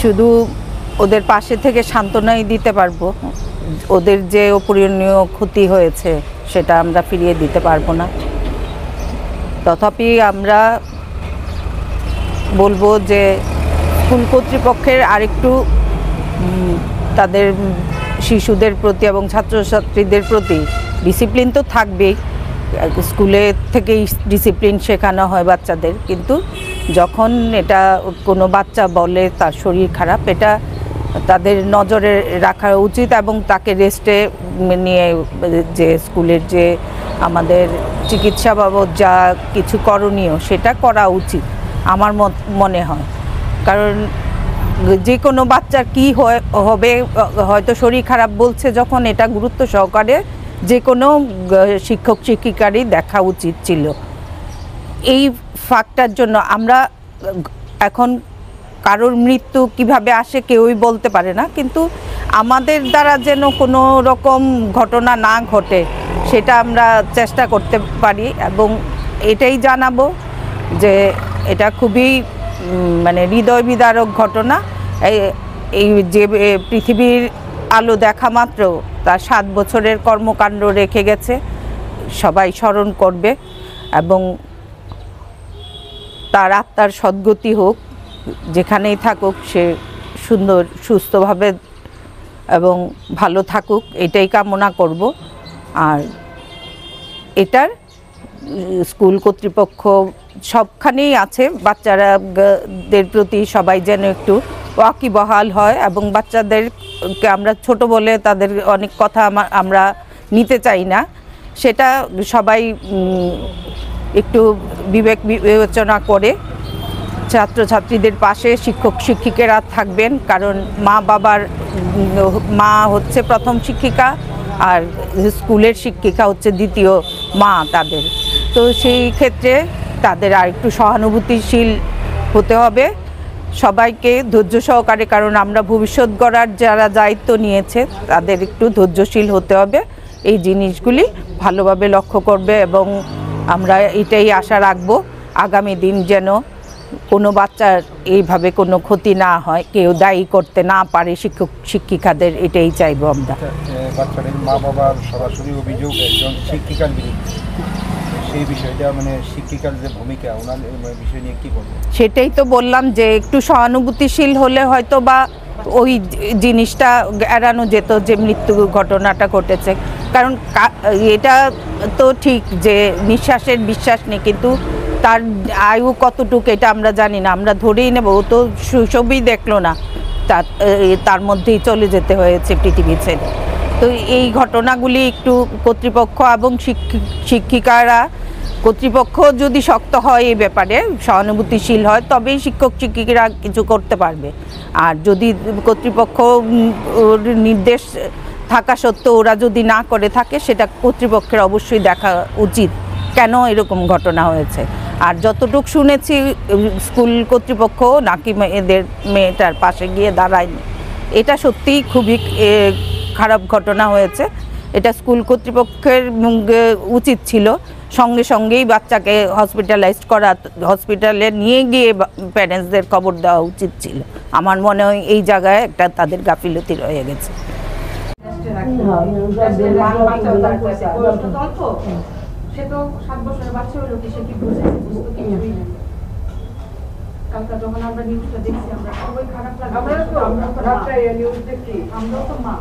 শুধু ওদের পাশে থেকে সান্ত্বনাই দিতে পারবো, ওদের যে অপূরণীয় ক্ষতি হয়েছে সেটা আমরা ফিরিয়ে দিতে পারবো না। তথাপি আমরা বলবো যে স্কুল কর্তৃপক্ষের আরেকটু তাদের শিশুদের প্রতি এবং ছাত্রছাত্রীদের প্রতি ডিসিপ্লিন তো থাকবেই, স্কুলে থেকেই ডিসিপ্লিন শেখানো হয় বাচ্চাদের, কিন্তু যখন এটা কোনো বাচ্চা বলে তার শরীর খারাপ, এটা তাদের নজরে রাখা উচিত এবং তাকে রেস্টে নিয়ে যে স্কুলের যে আমাদের চিকিৎসা বাবদ যা কিছু করণীয় সেটা করা উচিত আমার মনে হয়। কারণ যে কোনো বাচ্চার কী হবে, হয়তো শরীর খারাপ বলছে যখন, এটা গুরুত্ব সহকারে যে কোনো শিক্ষক শিক্ষিকারই দেখা উচিত ছিল। এই ফাঁকটার জন্য আমরা এখন কারোর মৃত্যু কিভাবে আসে কেউই বলতে পারে না, কিন্তু আমাদের দ্বারা যেন কোনো রকম ঘটনা না ঘটে সেটা আমরা চেষ্টা করতে পারি এবং এটাই জানাবো যে এটা খুবই মানে হৃদয় বিদারক ঘটনা। এই যে পৃথিবীর আলো দেখা মাত্র তার 7 বছরের কর্মকাণ্ড রেখে গেছে, সবাই স্মরণ করবে এবং তার আত্মার সদ্গতি হোক, যেখানেই থাকুক সে সুন্দর সুস্থভাবে এবং ভালো থাকুক, এটাই কামনা করব। আর এটার স্কুল কর্তৃপক্ষ সবখানেই আছে, বাচ্চাদের প্রতি সবাই যেন একটু ওয়াকিবহাল হয় এবং বাচ্চাদেরকে আমরা ছোট বলে তাদের অনেক কথা আমরা নিতে চাই না, সেটা সবাই একটু বিবেক বিবেচনা করে ছাত্রছাত্রীদের পাশে শিক্ষক শিক্ষিকারা থাকবেন। কারণ মা হচ্ছে প্রথম শিক্ষিকা আর স্কুলের শিক্ষিকা হচ্ছে দ্বিতীয় মা তাদের। তো সেই ক্ষেত্রে তাদের আর একটু সহানুভূতিশীল হতে হবে সবাইকে, ধৈর্য সহকারে, কারণ আমরা ভবিষ্যৎ গড়ার যারা দায়িত্ব নিয়েছে তাদের একটু ধৈর্যশীল হতে হবে, এই জিনিসগুলি ভালোভাবে লক্ষ্য করবে এবং আমরা এটাই আশা রাখবো আগামী দিন যেন কোনো বাচ্চার এইভাবে কোনো ক্ষতি না হয়, কেউ দায়ী করতে না পারে শিক্ষক শিক্ষিকাদের, এটাই চাইবো আমরা। বাচ্চাদের মা বাবার সরাসরি অভিযোগ একজন শিক্ষিকার বিরুদ্ধে, সেই বিষয়টা মানে শিক্ষিকার যে ভূমিকা ওনার বিষয় নিয়ে কী বলবেন? সেটাই তো বললাম যে একটু সহানুভূতিশীল হলে হয়তো বা ওই জিনিসটা এড়ানো যেত যে মৃত্যু ঘটনাটা ঘটেছে। কারণ এটা তো ঠিক যে নিঃশ্বাসের বিশ্বাস নেই, কিন্তু তার আয়ু কতটুকু এটা আমরা জানি না, আমরা ধরেই নেব ও তো শৈশবই দেখলো না, তার মধ্যেই চলে যেতে হয়েছে পৃথিবী ছেড়ে। তো এই ঘটনাগুলি একটু কর্তৃপক্ষ এবং শিক্ষিকারা, কর্তৃপক্ষ যদি শক্ত হয় এই ব্যাপারে, সহানুভূতিশীল হয়, তবেই শিক্ষক শিক্ষিকারা কিছু করতে পারবে। আর যদি কর্তৃপক্ষ নির্দেশ থাকা সত্ত্বেও ওরা যদি না করে থাকে, সেটা কর্তৃপক্ষের অবশ্যই দেখা উচিত কেন এরকম ঘটনা হয়েছে। আর যতটুকু শুনেছি স্কুল কর্তৃপক্ষ নাকি মেয়েটার পাশে গিয়ে দাঁড়ায়নি, এটা সত্যিই খুবই খারাপ ঘটনা হয়েছে। এটা স্কুল কর্তৃপক্ষের উচিত ছিল সঙ্গে সঙ্গেই বাচ্চাকে হসপিটালাইজ করা, হসপিটালে নিয়ে গিয়ে প্যারেন্টসদের খবর দেওয়া উচিত ছিল। আমার মনে হয় এই জায়গায় একটা তাদের গাফিলতি রয়ে গেছে। সে তো 7 বছরের বাচ্চা হলো, কি সে কি বুঝে? বুঝতো কিছুই না। কালকে যখন আমরা নিউজটা দেখছি আমরা সবাই খারাপ লাগে, আমরাও তো মা।